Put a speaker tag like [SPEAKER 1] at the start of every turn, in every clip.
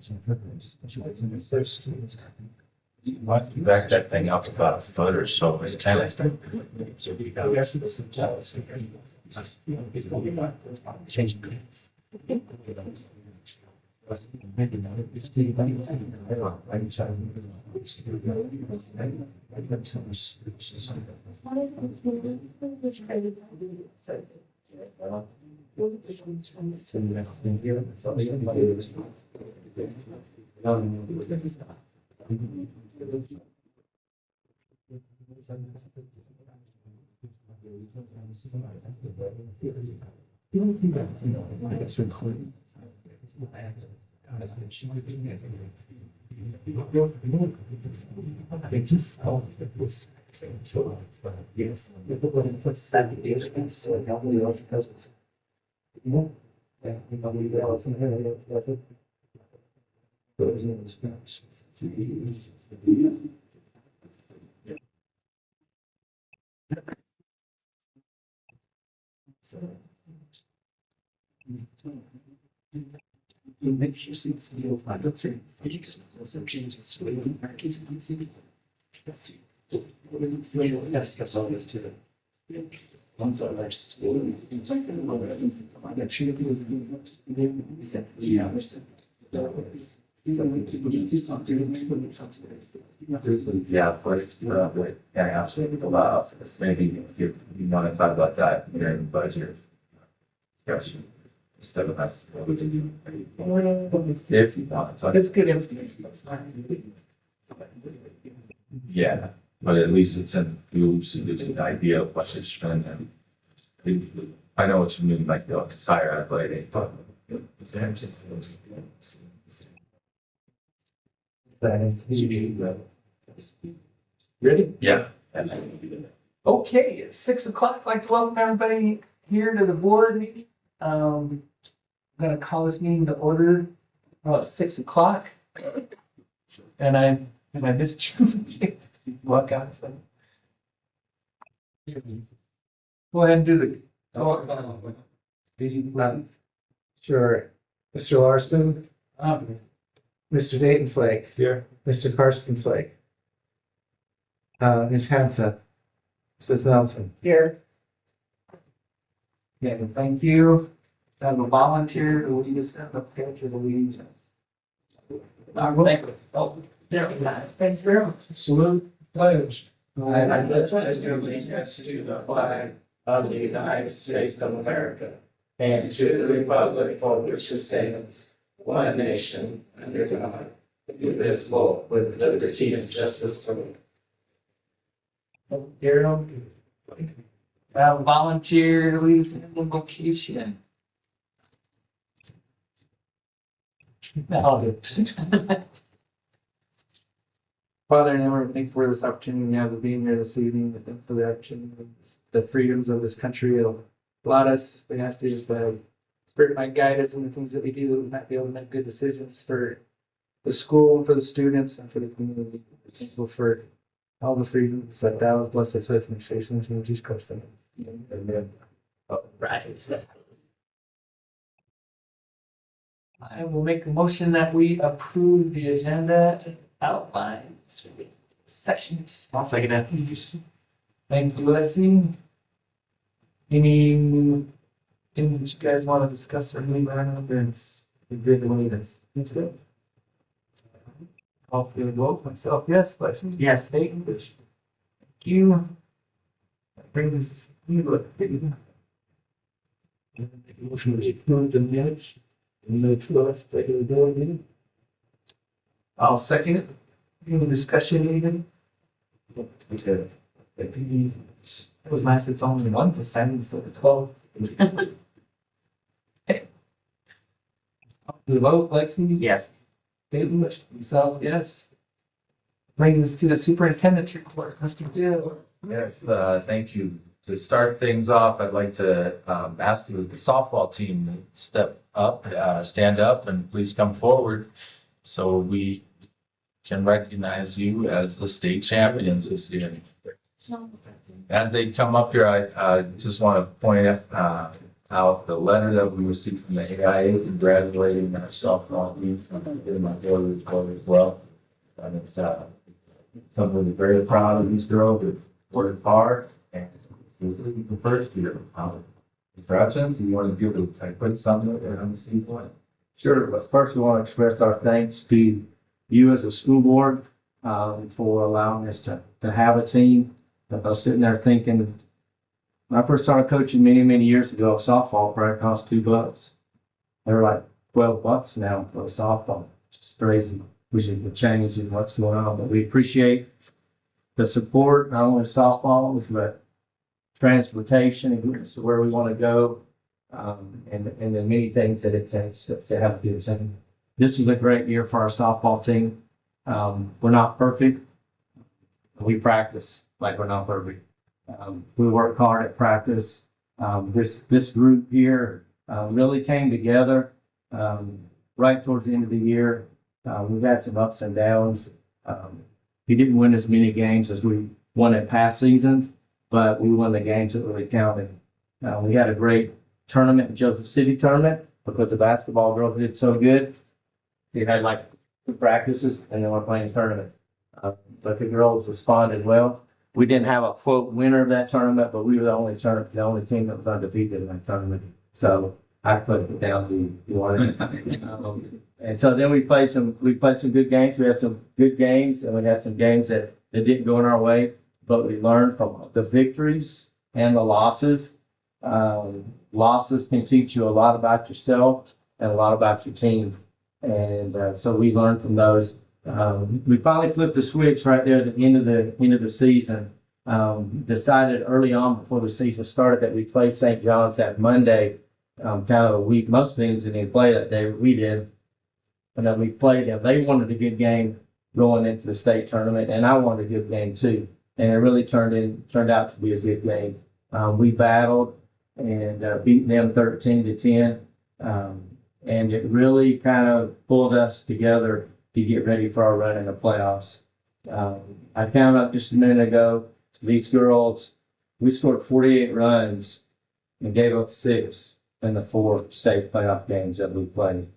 [SPEAKER 1] You back that thing up about a foot or so, it's kind of. Makes you see some real fun things. Some changes to the market. Yeah, but yeah, maybe you want to talk about that during the budget discussion. Instead of that, if you want, it's good information. Yeah, but at least it's an an idea of what it's trying to. I know what you mean, like the tire athletic, but. Ready? Yeah. Okay, it's 6 o'clock. I'd like to welcome everybody here to the board meeting. I'm gonna call this meeting to order about 6 o'clock. And I missed you. Walk out. So. Go ahead and do the.
[SPEAKER 2] Sure. Mr. Larson. Mr. Dayton Flake.
[SPEAKER 1] Here.
[SPEAKER 2] Mr. Karsten Flake. Ms. Hansa. Mrs. Nelson.
[SPEAKER 3] Here.
[SPEAKER 2] Yeah, thank you. I have a volunteer to lead us in the pledge of allegiance.
[SPEAKER 3] Oh, there we go. Thanks very much.
[SPEAKER 2] Salute. Pledge.
[SPEAKER 3] I pledge allegiance to the flag of the United States of America and to the republic for which it stands, one nation, under God, indivisible, with liberty and justice for all.
[SPEAKER 2] Daryl. I have a volunteer to lead us in the vocation. Father, and Lord, thank you for this opportunity we have of being here this evening. We thank you for the opportunity, the freedoms of this country. It'll allowed us. We ask these the Spirit might guide us in the things that we do. We might be able to make good decisions for the school, for the students, and for the community. We're thankful for all the freedoms that thou hast blessed us with, and say things in Jcusd. Amen.
[SPEAKER 3] Right.
[SPEAKER 2] I will make a motion that we approve the agenda outline section. I'll second that. Thank you, Leslie. Anything you guys want to discuss or leave around? You're good to leave us. That's good. I'll vote myself. Yes, Leslie.
[SPEAKER 3] Yes.
[SPEAKER 2] Thank you. That brings us to
[SPEAKER 3] Motion to approve the minutes.
[SPEAKER 2] I'll second it. Any discussion even? It was nice, it's only one this time instead of 12. The vote, Lexi?
[SPEAKER 3] Yes.
[SPEAKER 2] Dayton, myself, yes. Brings us to the superintendent's report, Mr. Gill.
[SPEAKER 1] Yes, thank you. To start things off, I'd like to ask the softball team to step up, stand up, and please come forward so we can recognize you as the state champions this year. As they come up here, I just want to point
[SPEAKER 3] out the letter that we received from the AIA congratulating our softball team. And my daughter as well. And it's something we're very proud of these girls that worked hard and this is the first year. Mr. Hutchins, you want to give a quick summary on the season?
[SPEAKER 4] Sure, but first we want to express our thanks to you as a school board for allowing us to have a team. I was sitting there thinking, when I first started coaching many years ago, softball probably cost $2. They're like $12 now for a softball. It's crazy, which is a change in what's going on. But we appreciate the support, not only softballs, but transportation and getting us to where we want to go. And the many things that it takes to have a good team. This is a great year for our softball team. We're not perfect. We practice like we're not perfect. We work hard at practice. This group here really came together right towards the end of the year. We've had some ups and downs. We didn't win as many games as we won in past seasons, but we won the games that really counted. We had a great tournament, Joseph City tournament, because the basketball girls did so good. We had like 2 practices and then we're playing a tournament. But the girls responded well. We didn't have a quote winner of that tournament, but we were the only team that was undefeated in that tournament. So I put it down to one. And so then we played some good games. We had some good games and we had some games that didn't go in our way, but we learned from the victories and the losses. Losses can teach you a lot about yourself and a lot about your team. And so we learned from those. We finally flipped the switch right there at the end of the season. Decided early on before the season started that we played St. John's that Monday, kind of a week. Most teams didn't even play that day, but we did. And then we played them. They wanted a good game going into the state tournament, and I wanted a good game too. And it really turned out to be a good game. We battled and beat them 13-10. And it really kind of pulled us together to get ready for our run in the playoffs. I counted up just a minute ago, these girls, we scored 48 runs and gave up 6 in the 4 state playoff games that we played.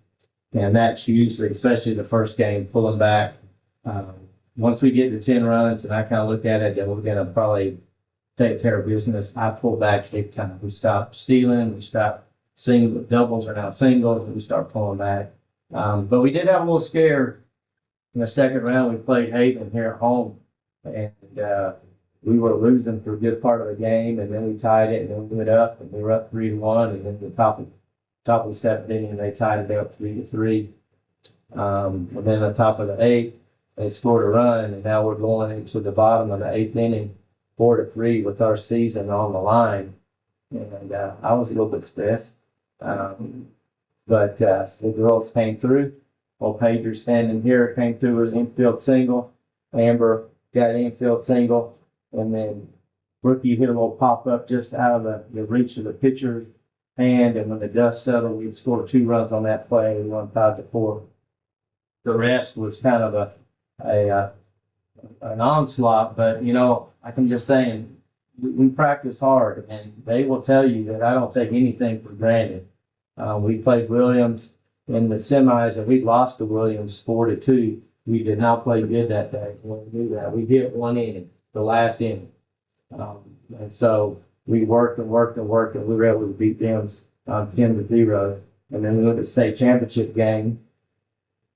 [SPEAKER 4] And that's usually, especially the first game, pulling back. Once we get to 10 runs, and I kind of look at it, that we're going to probably take care of business, I pull back big time. We stop stealing, we stop doubles are now singles, and we start pulling back. But we did have a little scare in the second round. We played Haven here at home, and we were losing for a good part of the game, and then we tied it, and then we went up, and we were up 3-1, and then the top of the 7th inning, they tied it up 3-3. And then on top of the 8th, they scored a run, and now we're going into the bottom of the 8th inning, 4-3 with our season on the line. And I was a little bit stressed. But the girls came through. Old Pager standing here came through with an infield single. Amber got an infield single. And then Rookie hit a little pop up just out of the reach of the pitcher's hand. And when the dust settled, we scored 2 runs on that play. We won 5-4. The rest was kind of an onslaught. But, you know, I'm just saying, we practice hard, and they will tell you that I don't take anything for granted. We played Williams in the semis, and we lost to Williams 4-2. We did not play good that day when we do that. We did 1 inning, the last inning. And so we worked, and we were able to beat them 10-0. And then we went to the state championship game.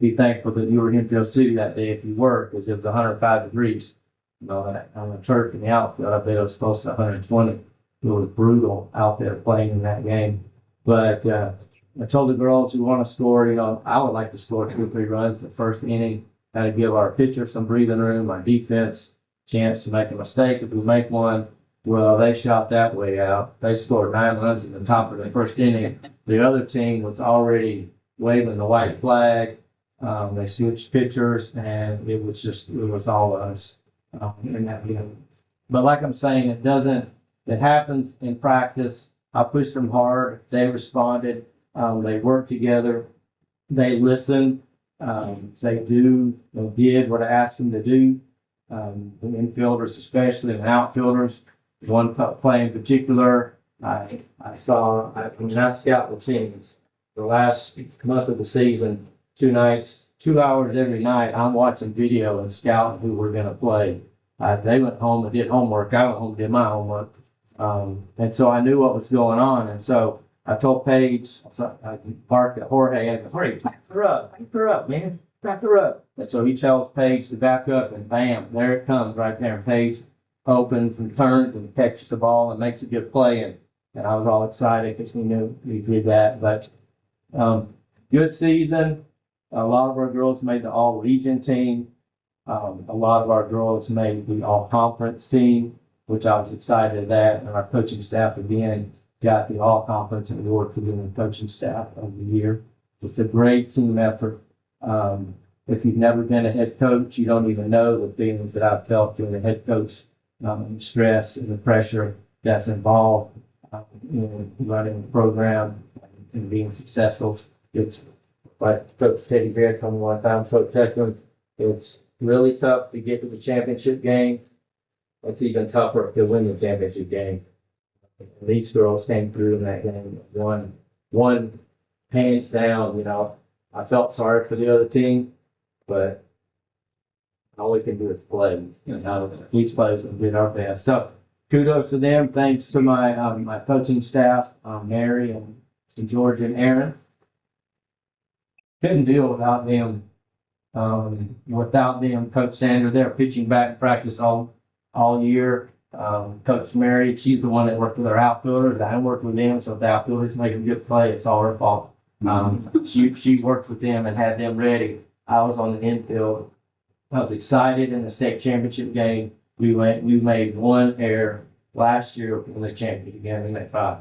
[SPEAKER 4] Be thankful that you were in Infield City that day if you were, because it was 105 degrees. You know, on the turf in the outfield, I bet it was close to 120. It was brutal out there playing in that game. But I told the girls who want to score, you know, I would like to score 2 or 3 runs in the first inning, kind of give our pitcher some breathing room, our defense chance to make a mistake. If we make one, well, they shot that way out. They scored 9 runs at the top of the first inning. The other team was already waving the white flag. They switched pitchers, and it was all us. In that game. But like I'm saying, it happens in practice. I pushed them hard. They responded. They worked together. They listened. They did what I asked them to do. The infielders, especially, and outfielders. One play in particular, I scout the teams. The last month of the season, 2 hours every night, I'm watching video and scouting who we're gonna play. They went home and did homework. I went home and did my homework. And so I knew what was going on. And so I told Paige, I barked at Jorge, and Jorge, back her up, man, back her up. And so he tells Paige to back up, and bam, there it comes right there. And Paige opens and turns and catches the ball and makes a good play. And I was all excited because we knew we did that. But good season. A lot of our girls made the all-region team. A lot of our girls made the all-conference team, which I was excited at that. And our coaching staff, again, got the all-conference award for being the coaching staff of the year. It's a great team effort. If you've never been a head coach, you don't even know the feelings that I've felt being a head coach, stress and the pressure that's involved in running the program and being successful. It's like Coach Teddy Bear told me one time, Coach Texan, it's really tough to get to the championship game. It's even tougher to win the championship game. And these girls came through in that game, won hands down. You know, I felt sorry for the other team, but all we can do is play. You know, each plays and did our best. So kudos to them. Thanks to my my coaching staff, Mary and George and Aaron. Couldn't deal without them. Coach Sandra, they're pitching back practice all year. Coach Mary, she's the one that worked with our outfielders. I worked with them, so if the outfielders make a good play, it's all her fault. She worked with them and had them ready. I was on the infield. I was excited in the state championship game. We made one error last year in the championship game. We made 5.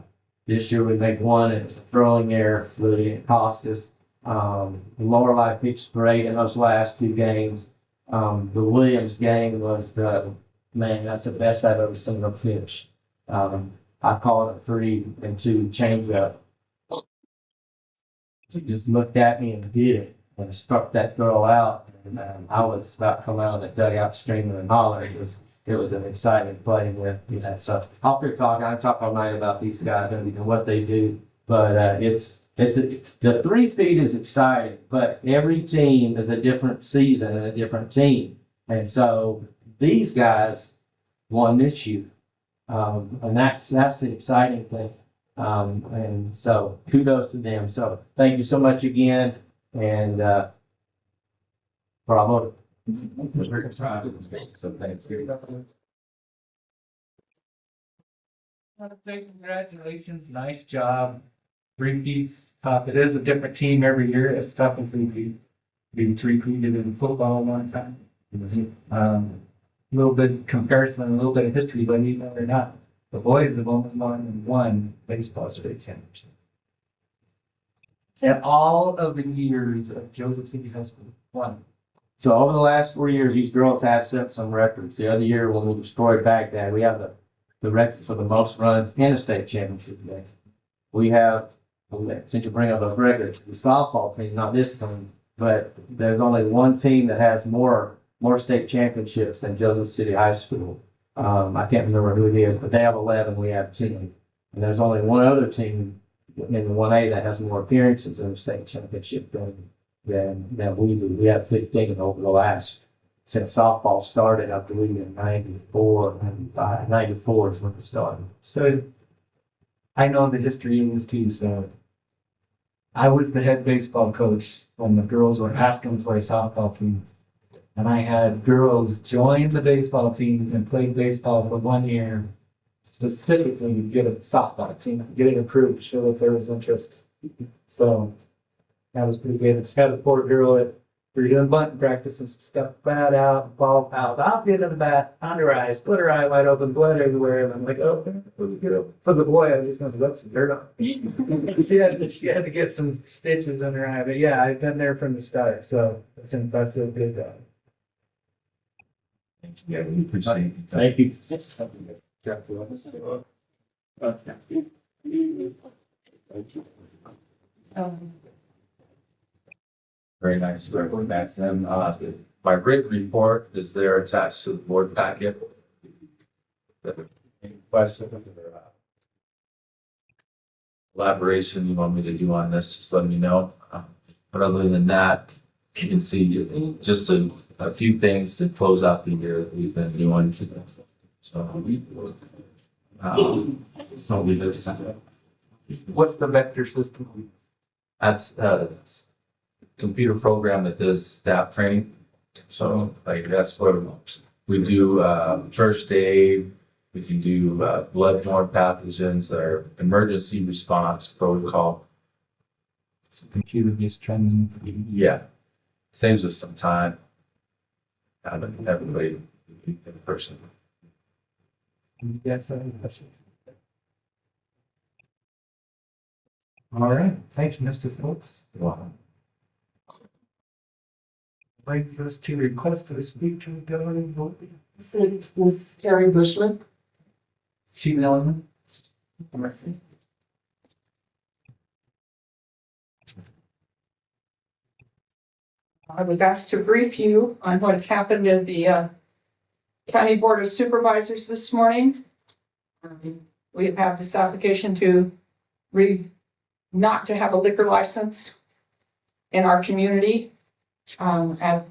[SPEAKER 4] This year we made 1, and it was a throwing error. Really, it cost us. Lorelei pitched great in those last 2 games. The Williams game was that's the best I've ever seen her pitch. I called it a 3-2 changeup. She just looked at me and did it and struck that girl out. And I was about to come out of the dugout screaming and hollering. It was an exciting play with that. So I'll be talking. I talk all night about these guys and what they do, but the 3-peat is exciting, but every team is a different season and a different team. And so these guys won this year. And that's the exciting thing. And so kudos to them. So thank you so much again. And bravo. So thank you.
[SPEAKER 2] Congratulations, nice job. 3-peat's tough. It is a different team every year. It's tough if we being 3-peated in football one time. A little bit of comparison, a little bit of history, but even or not, the boys have almost won baseball state championship.
[SPEAKER 1] And all of the years of Joseph City High School, 1.
[SPEAKER 4] So over the last 4 years, these girls have set some records. The other year when we destroyed Baghdad, we have the records for the most runs in a state championship game. We have, since you bring up those records, the softball team, not this team, but there's only one team that has more state championships than Joseph City High School. I can't remember who it is, but they have 11, we have 10. And there's only one other team in the 1A that has more appearances in the state championship than we do. We have 15 over the last, since softball started, I believe in 94, 95, 94 is when it started.
[SPEAKER 2] So I know the history in this too, so I was the head baseball coach when the girls were asking for a softball team. And I had girls join the baseball team and play baseball for 1 year, specifically to get a softball team, get it approved to show that there was interest. So that was pretty good. Had a poor girl that we were doing bunting practice and stuff, bat out, ball out, I'll get in the bat, under her eye, split her eye wide open, blood everywhere. And I'm like, oh, for the boy, I was just going to rub some dirt on. she had to get some stitches on her eye. But yeah, I've been there from the start. So it's impressive. Good job.
[SPEAKER 4] Thank you.
[SPEAKER 3] Very nice work. That's them. My written report is there attached to the board packet. Any questions?
[SPEAKER 5] collaboration you want me to do on this, just let me know. But other than that, you can see just a few things to close out the year that we've been doing. So we did
[SPEAKER 2] What's the vector system?
[SPEAKER 5] that's a computer program that does staff training. So like that's what we do, first aid, we can do bloodborne pathogens or emergency response protocol.
[SPEAKER 2] Computer-based training.
[SPEAKER 5] Yeah, saves us some time. Having everybody in person.
[SPEAKER 2] Yes, that's it. All right, thank you, Mr. Phillips.
[SPEAKER 5] Wow.
[SPEAKER 2] Brings us to request to speak to the governing board.
[SPEAKER 1] Ms. Carrie Bushman.
[SPEAKER 2] Chief Element.
[SPEAKER 6] I was asked to brief you on what's happened in the County Board of Supervisors this morning. We have this application to not to have a liquor license in our community. At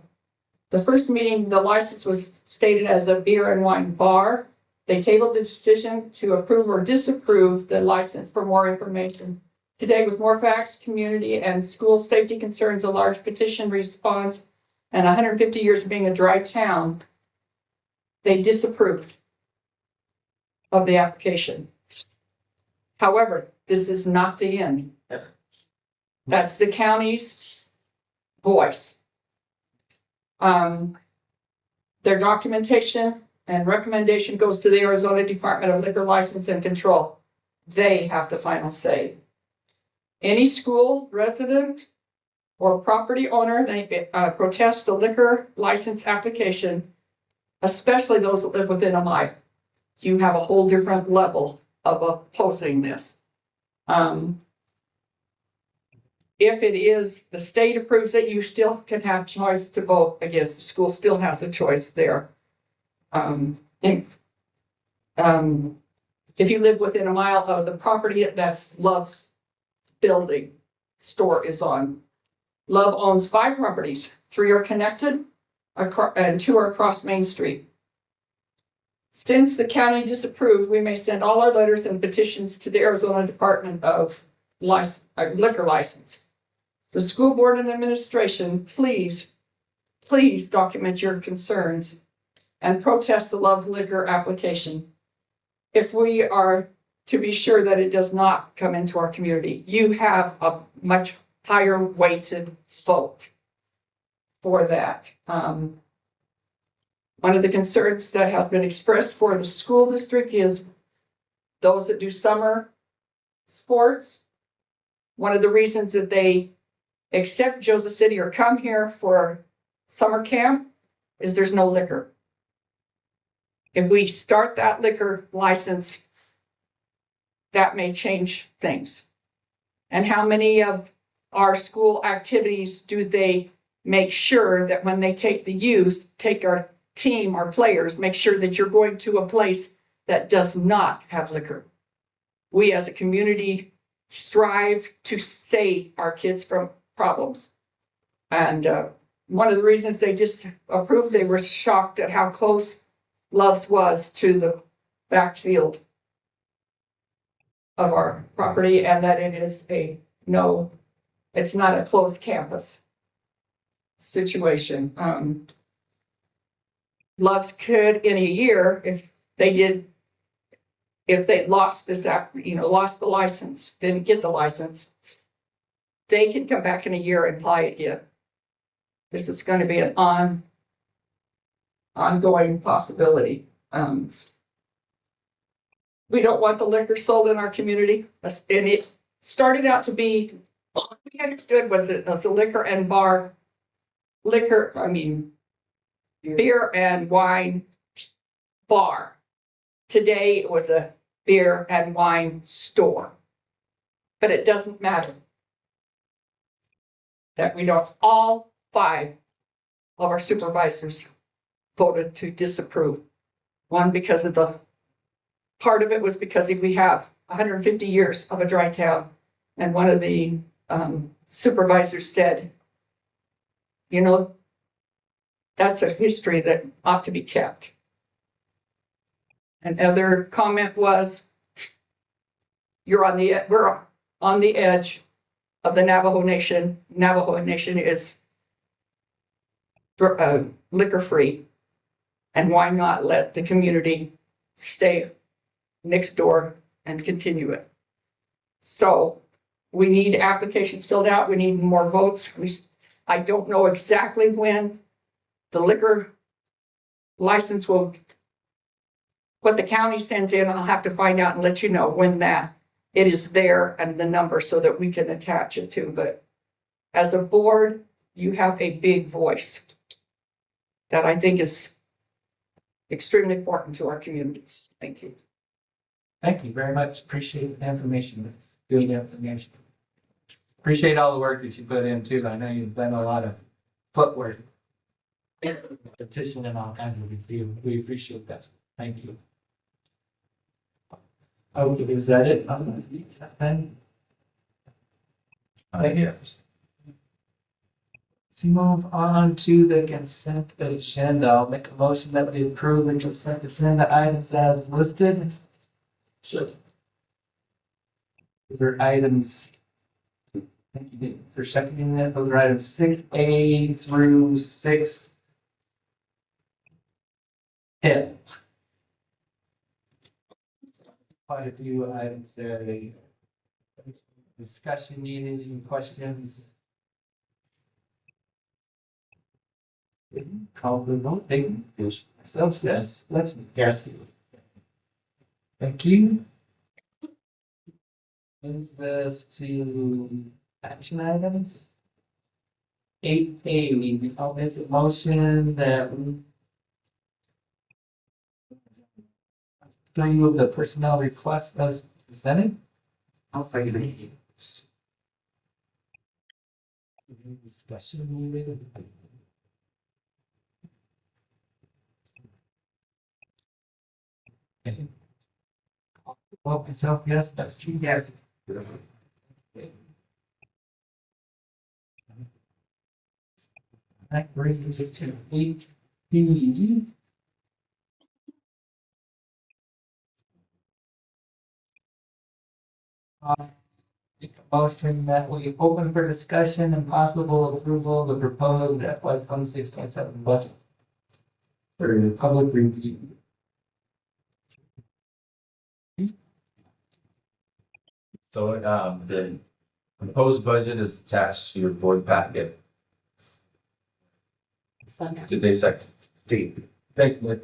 [SPEAKER 6] the first meeting, the license was stated as a beer and wine bar. They tabled the decision to approve or disapprove the license for more information. Today, with more facts, community and school safety concerns, a large petition response, and 150 years of being a dry town, they disapproved of the application. However, this is not the end. That's the county's voice. Their documentation and recommendation goes to the Arizona Department of Liquor License and Control. They have the final say. Any school resident or property owner that protests the liquor license application, especially those that live within a mile, you have a whole different level of opposing this. If it is, the state approves it, you still can have choice to vote against. The school still has a choice there. If you live within a mile of the property that's Love's building store is on. Love owns 5 properties. 3 are connected and 2 are across Main Street. Since the county disapproved, we may send all our letters and petitions to the Arizona Department of Liquor License. The school board and administration, please document your concerns and protest the Love Liquor application. If we are to be sure that it does not come into our community, you have a much higher weighted vote for that. One of the concerns that have been expressed for the school district is those that do summer sports. One of the reasons that they accept Joseph City or come here for summer camp is there's no liquor. If we start that liquor license, that may change things. And how many of our school activities do they make sure that when they take the youth, take our team, our players, make sure that you're going to a place that does not have liquor? We as a community strive to save our kids from problems. And one of the reasons they disapproved, they were shocked at how close Love's was to the backfield of our property, and that it is it's not a closed campus situation. Love's could in a year, if they lost lost the license, didn't get the license, they can come back in a year and apply again. This is going to be an ongoing possibility. We don't want the liquor sold in our community. And it started out to be, what we understood was that it was a beer and wine bar. Today it was a beer and wine store. But it doesn't matter that we don't, all 5 of our supervisors voted to disapprove. One, because of part of it was because if we have 150 years of a dry town, And one of the supervisors said, you know, that's a history that ought to be kept. Another comment was, we're on the edge of the Navajo Nation. Navajo Nation is liquor free. And why not let the community stay next door and continue it? So we need applications filled out. We need more votes. I don't know exactly when the liquor license will, what the county sends in. I'll have to find out and let you know when that it is there and the number so that we can attach it to. But as a board, you have a big voice that I think is extremely important to our community. Thank you.
[SPEAKER 2] Thank you very much. Appreciate the information. It's good information. Appreciate all the work that you put in too. I know you've done a lot of footwork. Petition and all kinds of things. We appreciate that. Thank you. Okay, is that it? Thank you. Let's move on to the consent agenda. I'll make a motion that we approve the consent agenda items as listed. Sure. Those are items. Thank you for seconding that. Those are items 6A through 6F. Quite a few items there. Discussion needed, any questions? Call for the vote. Myself, yes. Let's guess. Thank you. Move this to action items. 8A, I'll make the motion that three of the personnel requests as presented. I'll second it. Discussion needed. Well, myself, yes, that's true. Yes. That brings us to 8B. Make a motion that we open for discussion and possible approval of the proposed FY 26-27 budget for public review.
[SPEAKER 5] So, the proposed budget is attached to your board packet. Did they second?
[SPEAKER 2] Thank you.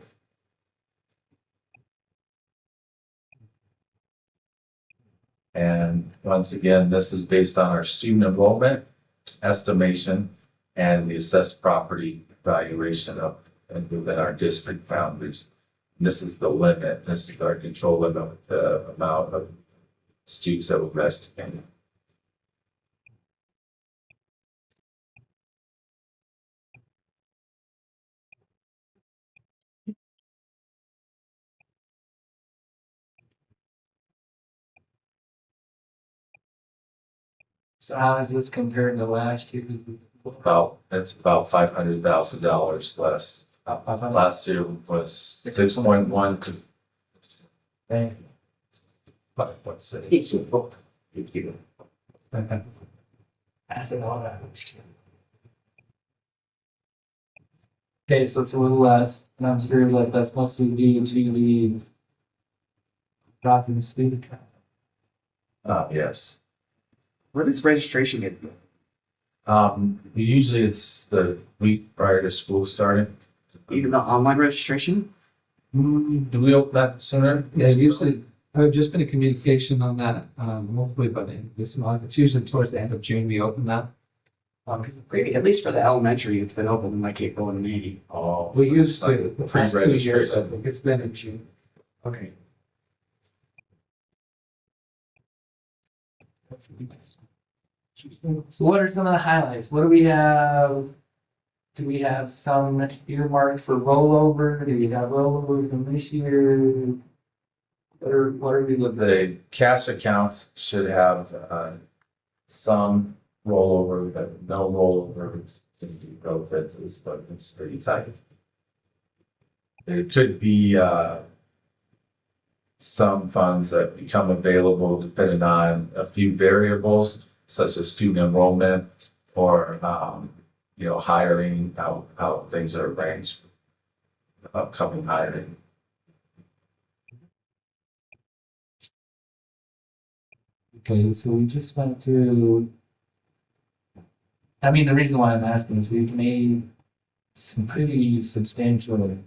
[SPEAKER 5] And once again, this is based on our student enrollment estimation and the assessed property valuation of and within our district boundaries. This is the limit. This is our control limit, the amount of students that will rest in.
[SPEAKER 2] So how is this compared to last year?
[SPEAKER 5] It's about $500,000 less. Last year was 6.1 to.
[SPEAKER 2] Thank you.
[SPEAKER 5] 5.6.
[SPEAKER 2] Passing all that. Okay, so it's a little less, and I'm sure that that's mostly due to the drop in speed.
[SPEAKER 5] Yes.
[SPEAKER 3] Where does registration get?
[SPEAKER 5] Usually it's the week prior to school starting.
[SPEAKER 3] Even the online registration?
[SPEAKER 5] Do we open that sooner?
[SPEAKER 7] Yeah, usually, I've just been in communication on that, hopefully by the end of this month. It's usually towards the end of June, we open that.
[SPEAKER 3] Because at least for the elementary, it's been open in like April and May.
[SPEAKER 5] Oh.
[SPEAKER 7] We used to, the past 2 years, I
[SPEAKER 5] Pre-registration.
[SPEAKER 7] think it's been in June.
[SPEAKER 3] Okay.
[SPEAKER 2] So what are some of the highlights? What do we have? Do we have some earmarked for rollover? Do we have rollover from this year? What are we looking at?
[SPEAKER 5] The cash accounts should have, some rollover, but no rollover built into this, but it's pretty tight. There could be, some funds that become available depending on a few variables, such as student enrollment or, hiring, how things are arranged, upcoming hiring.
[SPEAKER 2] Okay, so we just went through. I mean, the reason why I'm asking is we've made some pretty substantial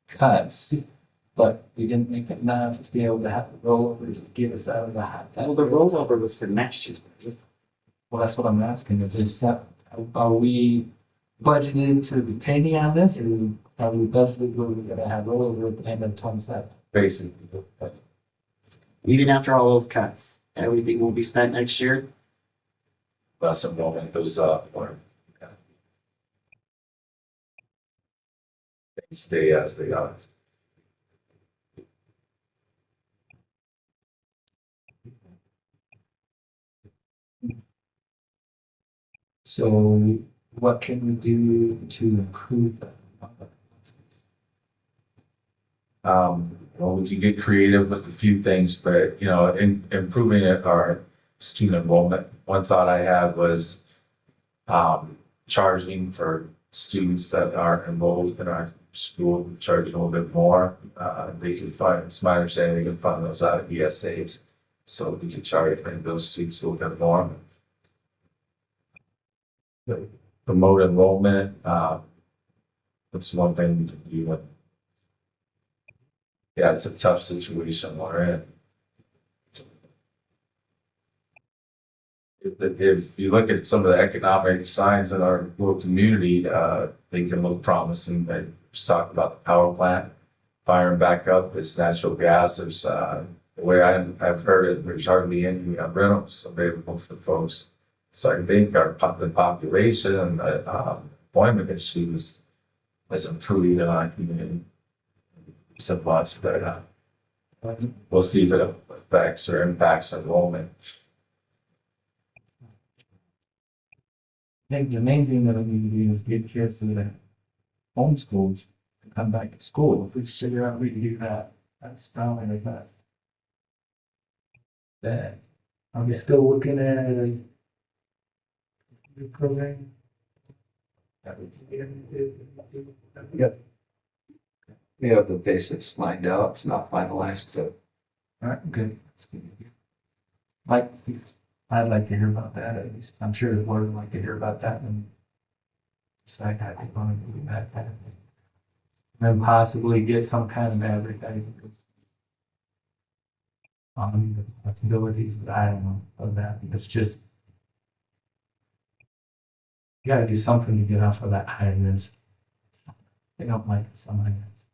[SPEAKER 2] cuts, but we didn't make enough to be able to have the rollover to get us out of the hot.
[SPEAKER 8] Well, the rollover was for next year.
[SPEAKER 2] Well, that's what I'm asking. Is there some, are we budgeted to be paying on this, or are we budgeted where we're gonna have rollover at the end of 27?
[SPEAKER 5] Basically,
[SPEAKER 8] Even after all those cuts, everything will be spent next year.
[SPEAKER 5] less enrollment goes up or things stay as they are.
[SPEAKER 2] So what can we do to improve that?
[SPEAKER 5] Well, we can get creative with a few things, but in improving our student enrollment. One thought I had was charging for students that are enrolled in our school, charging a little bit more. They can fund, it's my understanding, they can fund those out of ESAs. So we can charge those students a little bit more. Promote enrollment, that's one thing we can do. Yeah, it's a tough situation we're in. If you look at some of the economic signs in our little community, they can look promising. I just talked about the power plant firing back up. It's natural gas. There's the way I've heard it, there's hardly any rentals available for folks. So I think the population and the employment issues has improved in our community some months, but we'll see if it affects or impacts enrollment.
[SPEAKER 2] I think the main thing that we need to do is get kids to the homeschooled to come back to school. If we figure out we can do that, that's probably the best. Then, are we still looking at a new program?
[SPEAKER 7] Yep. We have the basics lined out. It's not finalized, but
[SPEAKER 2] All right, good. That's good. Like, I'd like to hear about that at least. I'm sure the board would like to hear about that and decide how they want to do that kind of thing. And then possibly get some kind of advertising on the possibilities that I don't know of that. It's just you gotta do something to get off of that high risk. They don't like it, some high risk.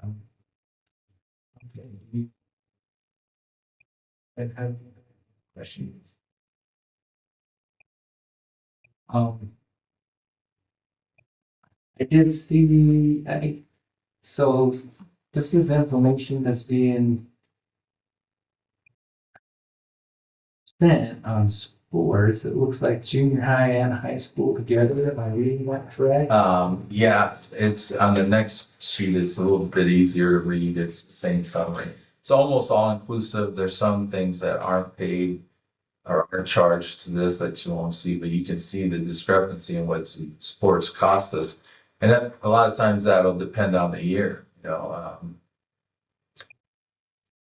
[SPEAKER 2] Okay. You guys have any questions? I did see, so this is information that's being spent on sports. It looks like junior high and high school together. Am I reading that correct?
[SPEAKER 5] Yeah, it's on the next sheet. It's a little bit easier to read. It's the same summary. It's almost all inclusive. There's some things that aren't paid or are charged to this that you won't see, but you can see the discrepancy in what sports cost us. And that, a lot of times that'll depend on the year,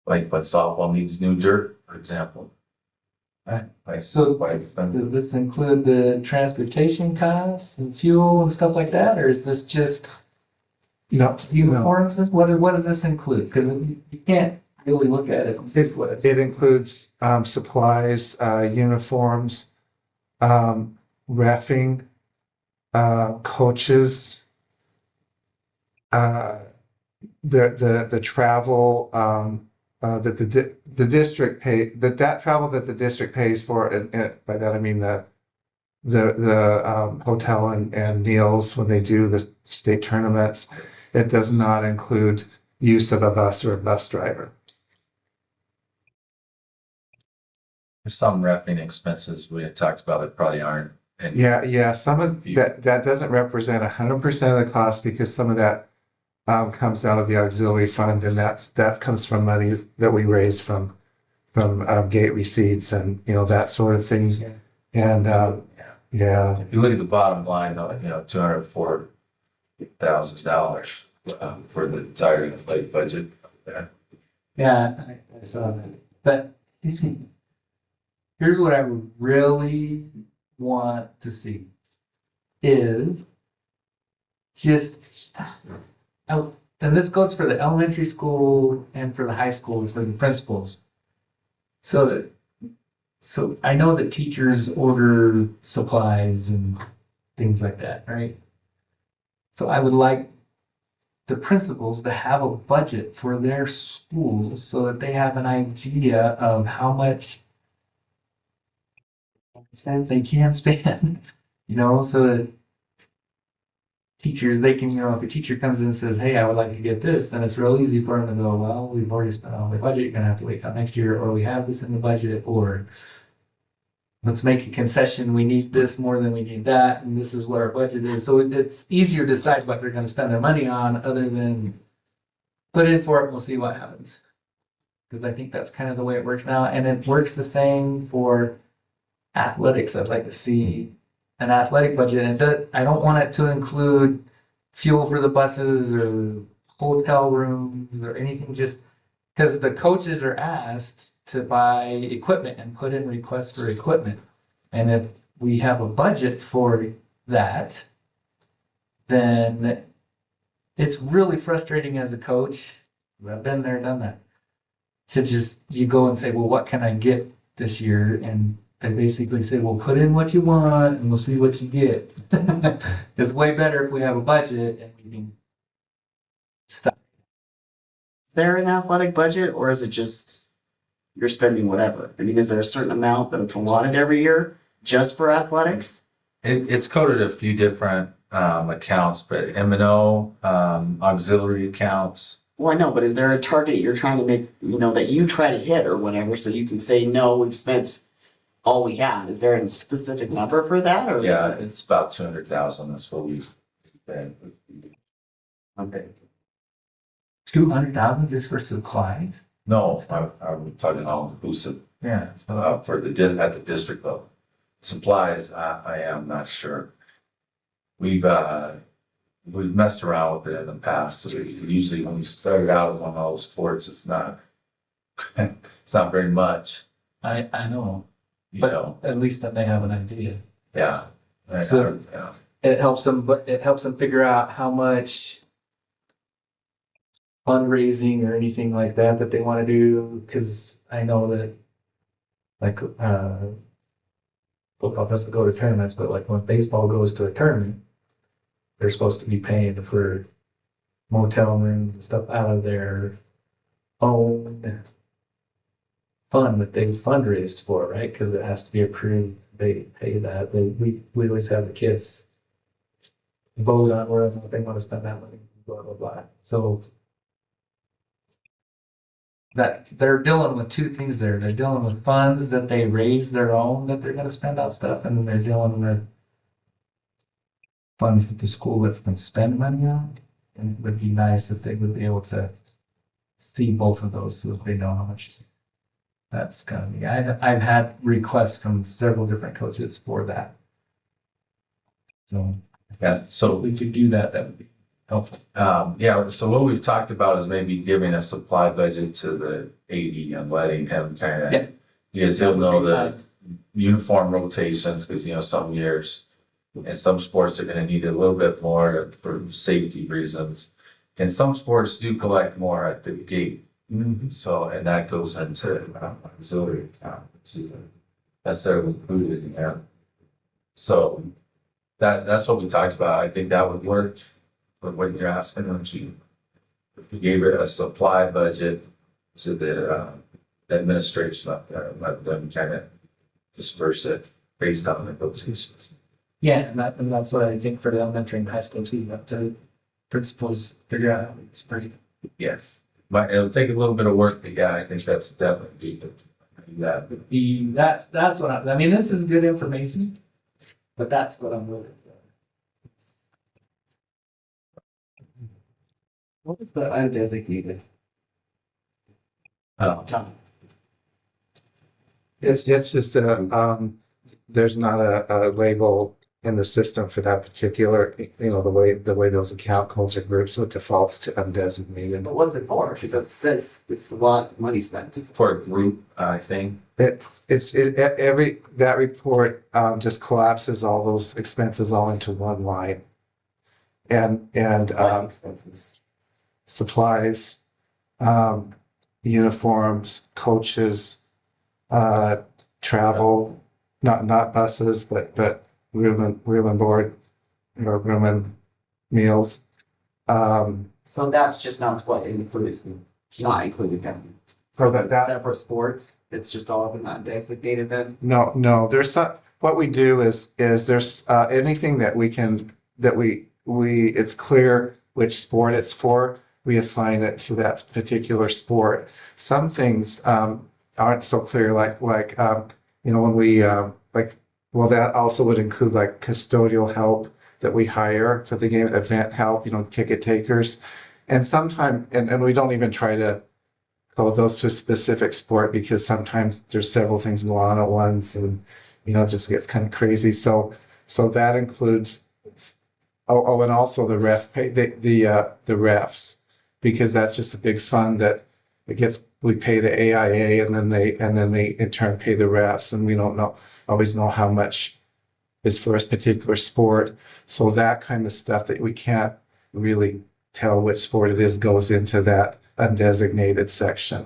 [SPEAKER 5] like when softball needs new dirt, for example.
[SPEAKER 2] So does this include the transportation costs and fuel and stuff like that, or is this just uniforms? What does this include? Because you can't really look at it and pick what it's.
[SPEAKER 1] It includes supplies, uniforms, reffing, coaches, the travel that the district pay that travel that the district pays for, and by that I mean the hotel and meals when they do the state tournaments. It does not include use of a bus or a bus driver.
[SPEAKER 5] There's some reffing expenses we had talked about that probably aren't. And
[SPEAKER 9] Yeah, some of that doesn't represent 100% of the cost because some of that comes out of the auxiliary fund, and that comes from monies that we raise from gate receipts and that sort of thing. And yeah,
[SPEAKER 5] if you look at the bottom line, though, $204,000 for the entire like budget there.
[SPEAKER 2] Yeah, I saw that. But here's what I would really want to see is just, and this goes for the elementary school and for the high school, for the principals. So I know that teachers order supplies and things like that, right? So I would like the principals to have a budget for their schools so that they have an idea of how much they can spend, so that teachers, they can, if a teacher comes in and says, hey, I would like to get this, then it's real easy for them to go, well, we've already spent all the budget, you're gonna have to wait till next year, or we have this in the budget, or let's make a concession, we need this more than we need that, and this is what our budget is. So it's easier to decide what they're gonna spend their money on other than put in for it and we'll see what happens. Because I think that's kind of the way it works now. And it works the same for athletics. I'd like to see an athletic budget. And I don't want it to include fuel for the buses or hotel rooms or anything, just because the coaches are asked to buy equipment and put in requests for equipment. And if we have a budget for that, then it's really frustrating as a coach. I've been there, done that. To just, you go and say, well, what can I get this year? And they basically say, well, put in what you want and we'll see what you get. It's way better if we have a budget and we can.
[SPEAKER 8] Is there an athletic budget, or is it just you're spending whatever? I mean, is there a certain amount that's allotted every year just for athletics?
[SPEAKER 5] It's coded a few different accounts, but M&O, auxiliary accounts.
[SPEAKER 8] Well, I know, but is there a target you're trying to make, that you try to hit or whatever, so you can say, no, we've spent all we have? Is there a specific number for that, or
[SPEAKER 5] Yeah,
[SPEAKER 8] is it?
[SPEAKER 5] it's about 200,000. That's what we've been.
[SPEAKER 8] Okay.
[SPEAKER 2] 200,000 just for supplies?
[SPEAKER 5] No, I'm talking all inclusive.
[SPEAKER 2] Yeah.
[SPEAKER 5] For at the district level. Supplies, I am not sure. We've messed around with it in the past. So usually when we started out in one of those sports, it's not very much.
[SPEAKER 2] I know,
[SPEAKER 5] You
[SPEAKER 2] but
[SPEAKER 5] know,
[SPEAKER 2] at least then they have an idea.
[SPEAKER 5] yeah.
[SPEAKER 2] So-
[SPEAKER 5] Yeah.
[SPEAKER 2] It helps them, but it helps them figure out how much fundraising or anything like that they want to do. Because I know that, like, football doesn't go to tournaments, but like when baseball goes to a tournament, they're supposed to be paying for motel rooms and stuff out of their own fund that they fundraised for, right? Because it has to be approved. They pay that. We always have the kids vote on where they want to spend that money, blah, blah, blah. So that they're dealing with two things there. They're dealing with funds that they raise their own that they're going to spend on stuff, and then they're dealing with funds that the school lets them spend money on. And it would be nice if they would be able to see both of those so that they know how much that's going to be. I've had requests from several different coaches for that. So
[SPEAKER 5] Yeah. So
[SPEAKER 2] if we could do that, that would be helpful.
[SPEAKER 5] yeah, so what we've talked about is maybe giving a supply budget to the AD and letting him kind of,
[SPEAKER 2] Yeah.
[SPEAKER 5] because he'll know the uniform rotations, because, some years and some sports are going to need a little bit more for safety reasons. And some sports do collect more at the gate. So, and that goes into auxiliary account, which isn't necessarily included in there. So that's what we talked about. I think that would work. But what you're asking, if we gave it a supply budget to the administration up there, let them kind of disperse it based on the positions.
[SPEAKER 2] Yeah, and that's what I think for the elementary and high school too. That the principals figure out how to disperse it.
[SPEAKER 5] Yes, but it'll take a little bit of work, but yeah, I think that's definitely good. do that.
[SPEAKER 2] That's what I mean, this is good information, but that's what I'm looking for.
[SPEAKER 8] What was the undesignated
[SPEAKER 5] Uh,
[SPEAKER 8] time?
[SPEAKER 9] It's just there's not a label in the system for that particular, the way those account codes are grouped, so it defaults to undesignated.
[SPEAKER 8] But what's it for? Because it says it's a lot of money spent.
[SPEAKER 5] for a group, I think.
[SPEAKER 9] That report just collapses all those expenses all into one line. And
[SPEAKER 8] Expenses.
[SPEAKER 9] supplies, uniforms, coaches, travel, not buses, but room and board, or room and meals.
[SPEAKER 8] So that's just not what includes, not included then.
[SPEAKER 9] So that
[SPEAKER 8] For sports, it's just all of it not designated then?
[SPEAKER 9] no, there's some, what we do is there's anything that we can, that we it's clear which sport it's for, we assign it to that particular sport. Some things aren't so clear, like when we well, that also would include like custodial help that we hire for the game, event help, ticket takers. And sometimes, and we don't even try to code those to a specific sport, because sometimes there's several things going on at once, and it just gets kind of crazy. So that includes, and also the ref pay, the refs, because that's just a big fund that we pay the AIA, and then they in turn pay the refs, and we don't always know how much is for a particular sport. So that kind of stuff that we can't really tell which sport it is goes into that undesignated section.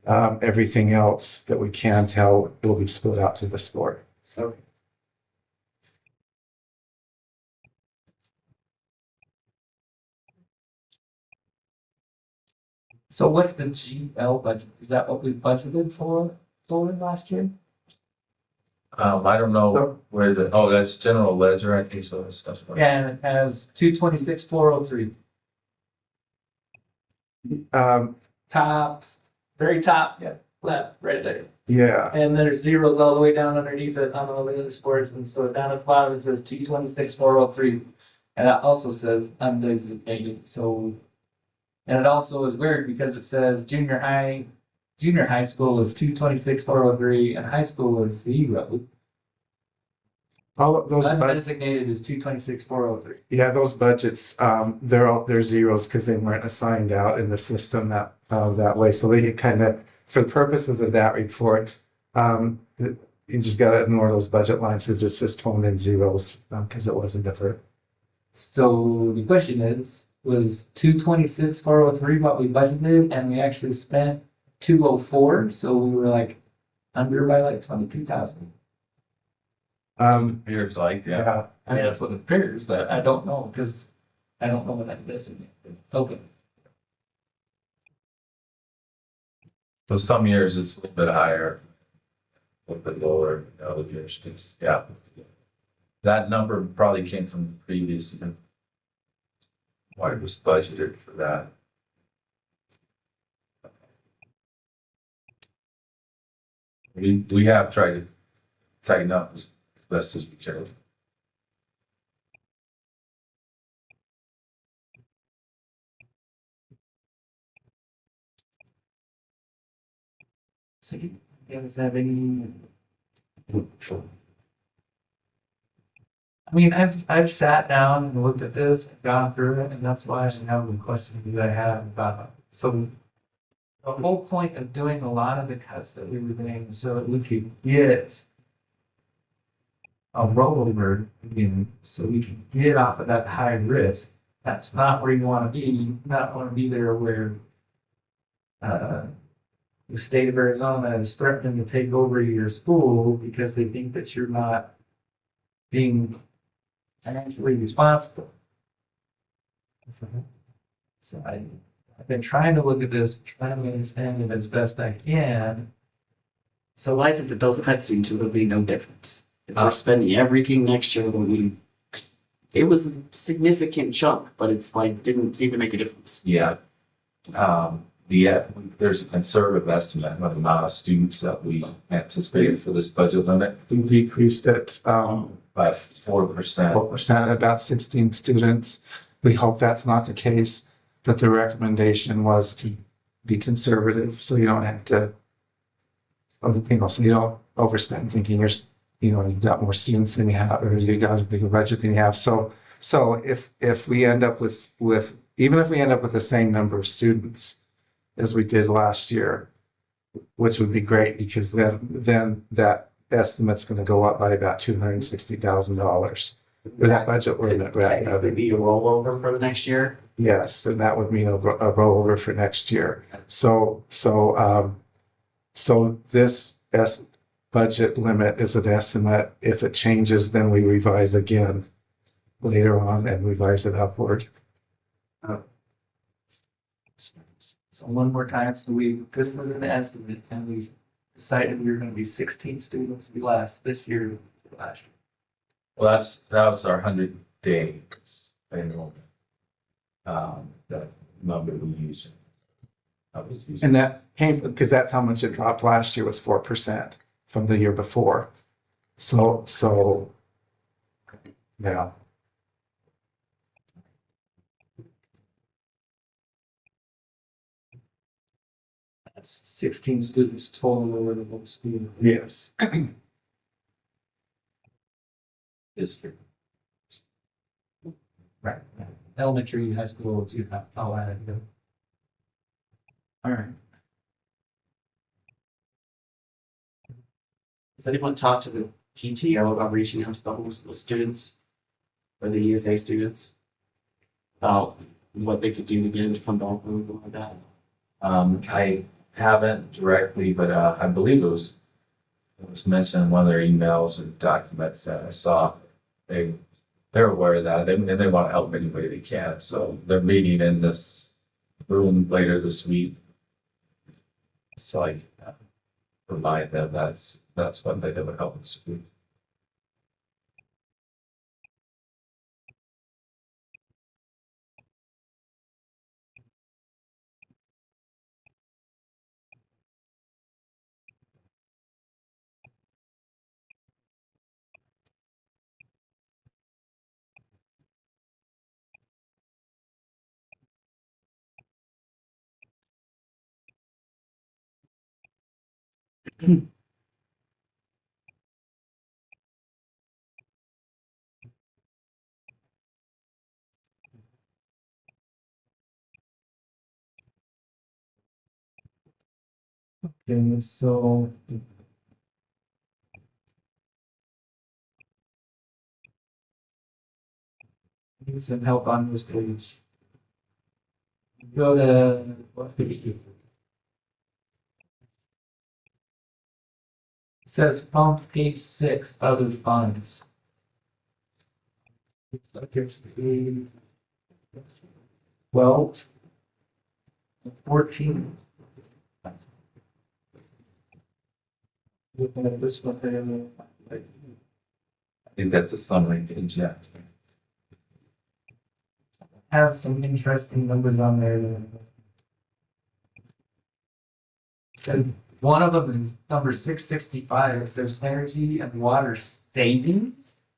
[SPEAKER 9] Everything else that we can tell will be split out to the sport.
[SPEAKER 8] Okay.
[SPEAKER 2] So what's the GL budget? Is that what we budgeted for last year?
[SPEAKER 5] I don't know where that's general ledger, I think so. That's right.
[SPEAKER 2] Yeah, and it has 226,403. Top, very top, left, right there.
[SPEAKER 9] Yeah.
[SPEAKER 2] And there's zeros all the way down underneath it on all the other sports. And so down at the bottom, it says 226,403. And that also says undesignated. So, and it also is weird because it says junior high school is 226,403 and high school is 0.
[SPEAKER 9] All of those
[SPEAKER 2] Undesignated is 226,403.
[SPEAKER 9] Yeah, those budgets, they're zeros because they weren't assigned out in the system that way. So they kind of, for the purposes of that report, you just got to ignore those budget lines because it's just toned in zeros because it wasn't deferred.
[SPEAKER 2] So the question is, was 226,403 what we budgeted, and we actually spent 204, so we were like under by like 22,000.
[SPEAKER 5] Appears like, yeah.
[SPEAKER 2] I mean, that's what it appears, but I don't know because I don't know what that does. Okay.
[SPEAKER 5] So some years it's a little bit higher, a little bit lower, other years, yeah. That number probably came from the previous, why it was budgeted for that. We have tried to tighten up as best as we can.
[SPEAKER 2] So do you guys have any? I mean, I've sat down and looked at this, and gone through it, and that's why I have the questions that I have about it. So the whole point of doing a lot of the cuts that we were doing so that we could get a rollover again, so we can get off of that high risk. That's not where you want to be. You not want to be there where the state of Arizona is threatening to take over your school because they think that you're not being financially responsible. So I've been trying to look at this, trying to understand it as best I can.
[SPEAKER 8] So why is it that those cuts seem to be no difference? If we're spending everything next year, then it was a significant chunk, but it's like didn't seem to make a difference.
[SPEAKER 5] Yeah. there's a conservative estimate of the amount of students that we anticipated for this budget limit
[SPEAKER 9] We decreased it,
[SPEAKER 5] by 4%.
[SPEAKER 9] 4%, about 16 students. We hope that's not the case, but the recommendation was to be conservative, so you don't have to, so you don't overspend thinking you've got more students than you have, or you got a bigger budget than you have. So if we end up with, even if we end up with the same number of students as we did last year, which would be great, because then that estimate's going to go up by about $260,000 for that budget limit.
[SPEAKER 8] That would be a rollover for the next year.
[SPEAKER 9] Yes, and that would mean a rollover for next year. So this budget limit is an estimate. If it changes, then we revise again later on and revise it upward.
[SPEAKER 2] So one more time, this is an estimate, and we decided we were gonna be 16 students less this year than last year.
[SPEAKER 5] Well, that was our 100-day enrollment. The number we used.
[SPEAKER 9] And that came because that's how much it dropped last year, was 4% from the year before. So yeah.
[SPEAKER 2] That's 16 students total over the whole school.
[SPEAKER 9] Yes.
[SPEAKER 5] This year.
[SPEAKER 2] Right. Elementary, high school, you have all that. All right.
[SPEAKER 8] Has anyone talked to the PTO about reaching out to the homeschool students or the ESA students about what they could do to get them to come back or anything like that?
[SPEAKER 5] I haven't directly, but I believe it was mentioned in one of their emails or documents that I saw. They're aware of that, and they want to help any way they can. So they're meeting in this room later this week. So I remind them that's what they would help us with.
[SPEAKER 2] Okay, so need some help on this page. Go to what's the it says pump page 6 other funds. It's like it's the 12, 14. Looking at this one there, like,
[SPEAKER 5] I think that's a summary page, yeah.
[SPEAKER 2] have some interesting numbers on there. And one of them is number 665. It says energy and water savings.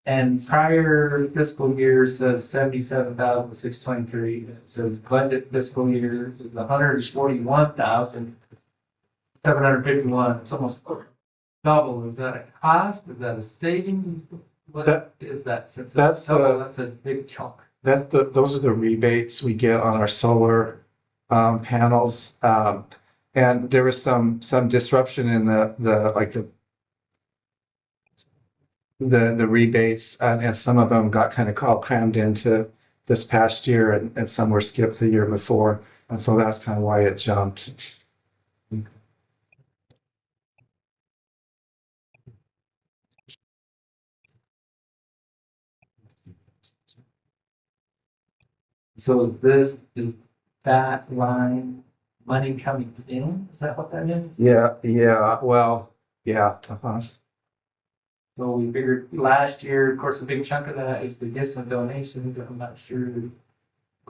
[SPEAKER 2] And prior fiscal year says 77,623. It says budget fiscal year is 141,751. It's almost double. Is that a cost? Is that a savings? What is that? Since
[SPEAKER 9] That's
[SPEAKER 2] that's a big chunk.
[SPEAKER 9] Those are the rebates we get on our solar panels. And there was some disruption in the rebates, and some of them got kind of crammed into this past year, and some were skipped the year before, and so that's kind of why it jumped.
[SPEAKER 2] So is that line money coming in? Is that what that is?
[SPEAKER 9] Yeah. Well, yeah.
[SPEAKER 2] So we figured last year, of course, a big chunk of that is the gifts and donations. I'm not sure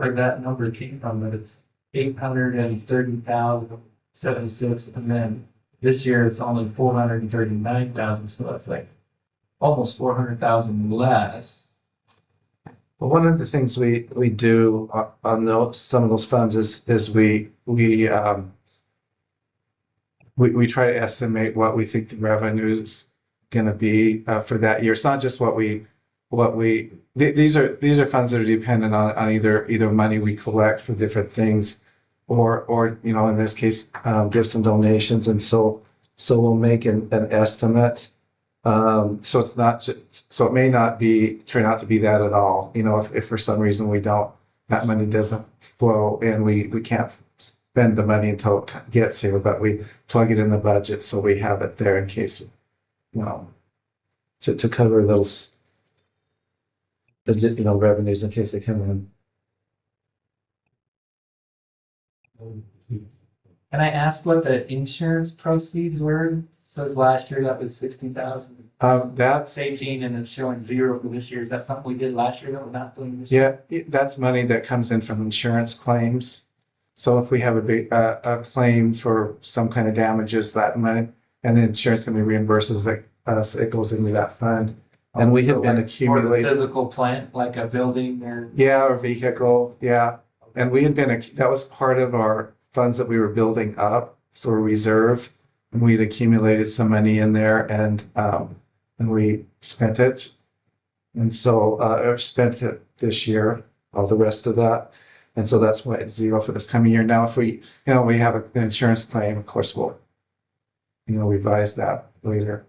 [SPEAKER 2] where that number came from, but it's 830,076, and then this year it's only 439,000, so that's like almost 400,000 less.
[SPEAKER 9] Well, one of the things we do on those, some of those funds is we try to estimate what we think the revenue's going to be for that year. It's not just these are funds that are dependent on either money we collect for different things, or you know, in this case, gifts and donations, and so we'll make an estimate. So it's not so it may not turn out to be that at all. You know, if for some reason that money doesn't flow and we can't spend the money until it gets here, but we plug it in the budget so we have it there in case, you know, to cover those, you know, revenues in case they come in.
[SPEAKER 2] Can I ask what the insurance proceeds were? It says last year that was 60,000.
[SPEAKER 9] That's
[SPEAKER 2] 18, and it's showing 0 for this year. Is that something we did last year that we're not doing this year?
[SPEAKER 9] that's money that comes in from insurance claims. So if we have a big a claim for some kind of damages, that money, and the insurance company reimburses us, it goes into that fund. And we have been
[SPEAKER 2] For the
[SPEAKER 9] accumulating.
[SPEAKER 2] physical plant, like a building or.
[SPEAKER 9] Yeah, or vehicle, yeah. And we had that was part of our funds that we were building up for reserve. And we'd accumulated some money in there and we spent it. And so, spent it this year, all the rest of that. And so that's why it's 0 for this coming year. Now, if we have an insurance claim, of course, we'll, you know, revise that later.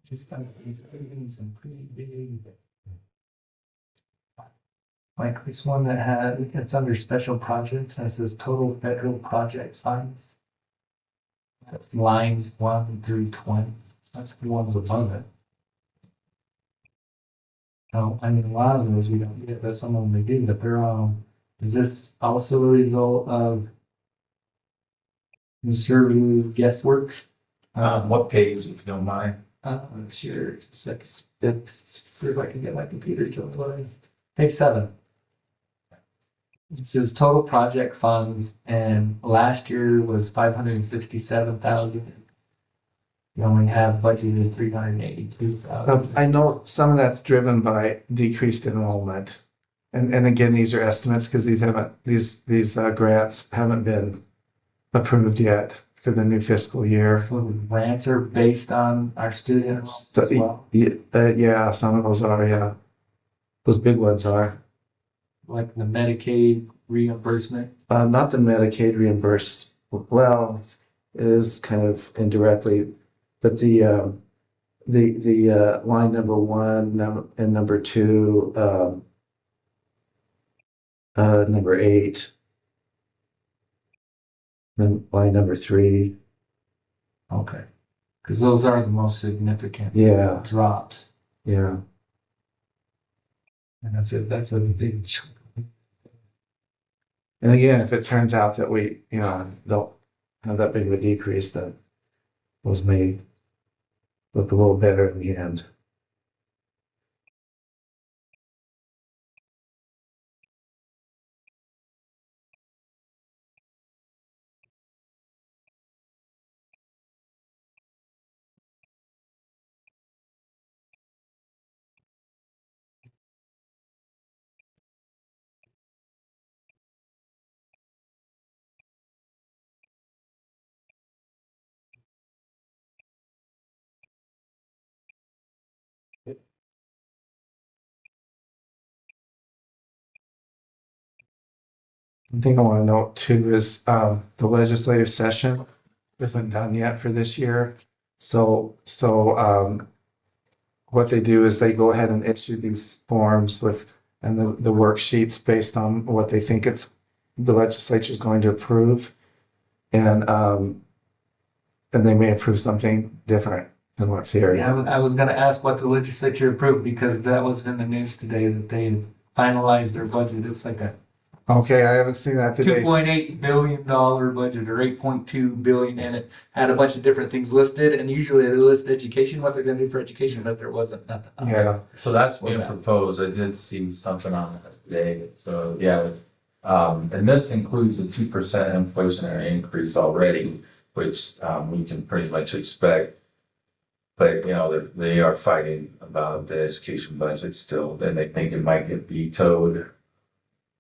[SPEAKER 2] Just some pretty big. Like this one it's under special projects and it says total federal project funds. That's lines 1 through 20. That's the ones above it. No, I mean, a lot of those we don't get, but some of them we do, but they're is this also a result of conservative guesswork?
[SPEAKER 5] What page, if you don't mind?
[SPEAKER 2] Sure, see if I can get my computer to play. Page 7. It says total project funds, and last year was 567,000. We only have budgeted 382,000.
[SPEAKER 9] I know some of that's driven by decreased enrollment. And again, these are estimates because these grants haven't been approved yet for the new fiscal year.
[SPEAKER 2] So the grants are based on our student enrollment as well?
[SPEAKER 9] Yeah, some of those are, yeah. Those big ones are.
[SPEAKER 2] Like the Medicaid reimbursement?
[SPEAKER 9] Not the Medicaid reimburse. Well, it is kind of indirectly, but the line number 1 and number 2, number 8, and line number 3.
[SPEAKER 2] Okay. Because those are the most significant
[SPEAKER 9] Yeah,
[SPEAKER 2] drops.
[SPEAKER 9] yeah.
[SPEAKER 2] And that's a big chunk.
[SPEAKER 9] And again, if it turns out that we, you know, don't have that big of a decrease, then those may look a little better in the end. thing I want to note too is the legislative session isn't done yet for this year. So what they do is they go ahead and issue these forms with and the worksheets based on what they think the legislature is going to approve, and they may approve something different than what's here.
[SPEAKER 2] Yeah, I was gonna ask what the legislature approved because that was in the news today that they finalized their budget. It's like a
[SPEAKER 9] Okay, I haven't seen that today.
[SPEAKER 2] $2.8 billion budget or 8.2 billion, and it had a bunch of different things listed. And usually they list education, what they're gonna do for education, but there wasn't nothing.
[SPEAKER 9] Yeah.
[SPEAKER 5] So that's being
[SPEAKER 2] Yeah.
[SPEAKER 5] proposed. I did see something on that today. So yeah, and this includes a 2% inflationary increase already, which we can pretty much expect. But they are fighting about the education budget still, and they think it might get vetoed,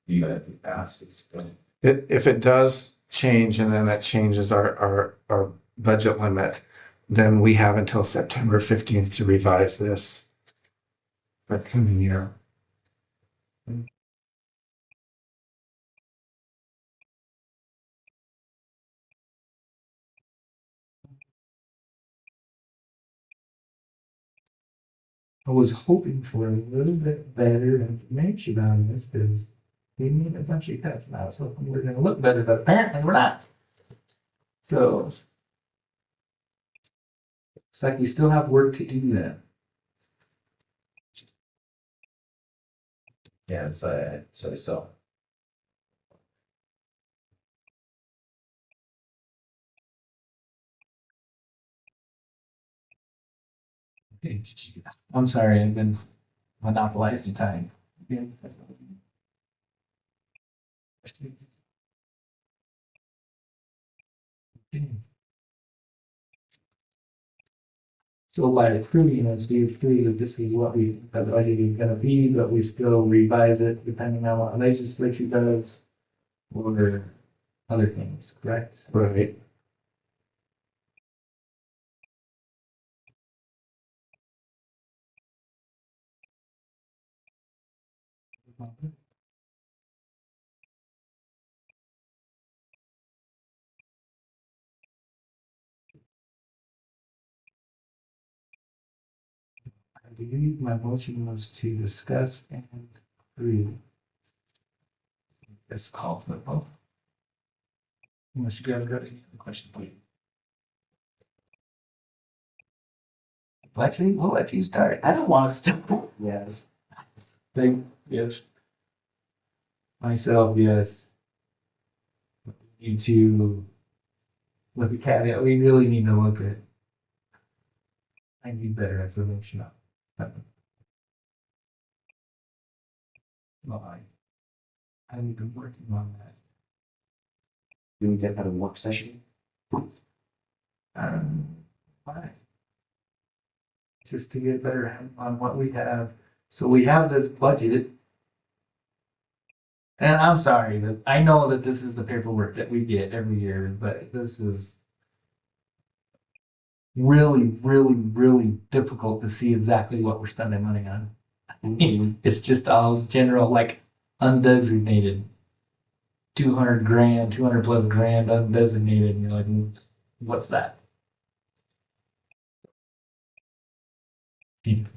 [SPEAKER 5] even if it passes.
[SPEAKER 9] If it does change and then that changes our budget limit, then we have until September 15th to revise this for the coming year.
[SPEAKER 2] I was hoping for a little bit better information on this because we need a bunch of cuts now, so we're gonna look better, but apparently we're not. So it's like we still have work to do that.
[SPEAKER 5] Yes, so.
[SPEAKER 2] I'm sorry, I've been monopolizing time. So by approving this, we approve that this is what the budget is gonna be, but we still revise it depending on what the legislature does or other things, correct?
[SPEAKER 9] Right.
[SPEAKER 2] I believe my motion was to discuss and approve this call for the vote. Unless you guys got any other questions. Lexi, we'll let you start.
[SPEAKER 8] I don't want to stop. Yes.
[SPEAKER 2] Think, yes. Myself, yes. Need to, with the caveat, we really need to look at. I need better information. Well, I need to work on that.
[SPEAKER 8] Do we get that a work session?
[SPEAKER 2] Why? Just to get better handle on what we have. So we have this budget. And I'm sorry that I know that this is the paperwork that we get every year, but this is really, really, really difficult to see exactly what we're spending money on. It's just all general, like undesignated. 200 grand, 200 plus grand undesignated. And you're like, what's that? It's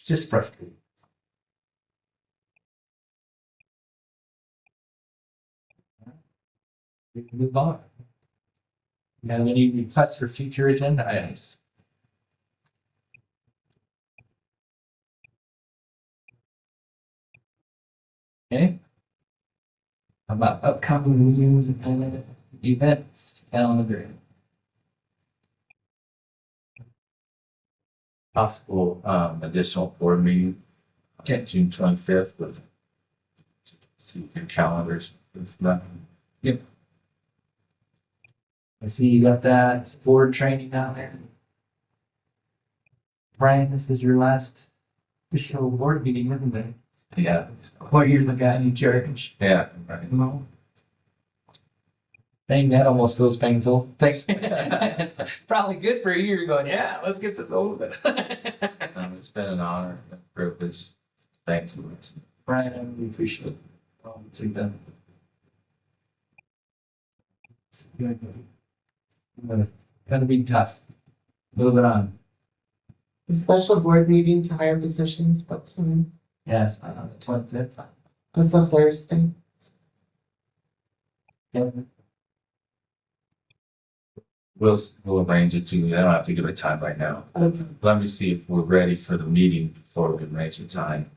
[SPEAKER 2] just frustrating. We can move on. You have any requests for future agenda items? Okay. How about upcoming meetings and events calendar?
[SPEAKER 5] Possible additional board meeting.
[SPEAKER 2] Okay.
[SPEAKER 5] June 25th with. See if your calendars. If not,
[SPEAKER 2] I see you got that board training down there. Brian, this is your last official board meeting, isn't it?
[SPEAKER 5] yeah,
[SPEAKER 2] Or you're the guy in charge.
[SPEAKER 5] yeah, right.
[SPEAKER 2] No. Dang, that almost feels painful. Probably good for a year going, yeah, let's get this over with.
[SPEAKER 5] It's been an honor and a privilege. Thank you.
[SPEAKER 2] Brian, I really appreciate it. See them. Gonna be tough. Moving on.
[SPEAKER 10] The special board meeting to hire positions, what time?
[SPEAKER 2] Yes, on the 25th.
[SPEAKER 10] That's a Thursday.
[SPEAKER 5] We'll arrange it too. I don't have to give a time right now.
[SPEAKER 10] Okay.
[SPEAKER 5] Let me see if we're ready for the meeting before we arrange a time.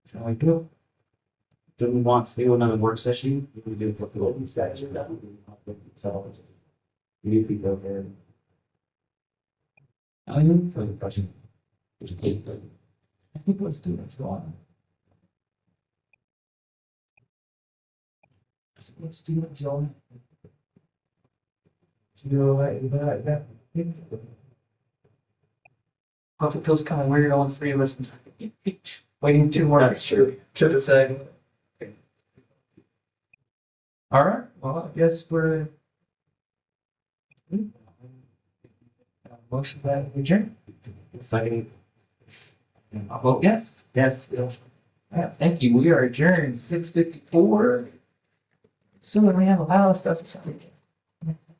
[SPEAKER 2] Sound good?
[SPEAKER 8] Do we want to do another work session? We can do it for these guys are done. So we need to go there.
[SPEAKER 2] I am for the budget. I think let's do it. Go on. So let's do it, Joe. You're right, that. Plus, it feels kind of weird on three of us waiting 2 more.
[SPEAKER 8] That's true.
[SPEAKER 2] To decide. All right, well, I guess we're. Motion that we adjourn.
[SPEAKER 8] Second.
[SPEAKER 2] I'll vote yes.
[SPEAKER 8] Yes.
[SPEAKER 2] Yeah, thank you. We are adjourned 6:54. Soon we have a lot of stuff to say.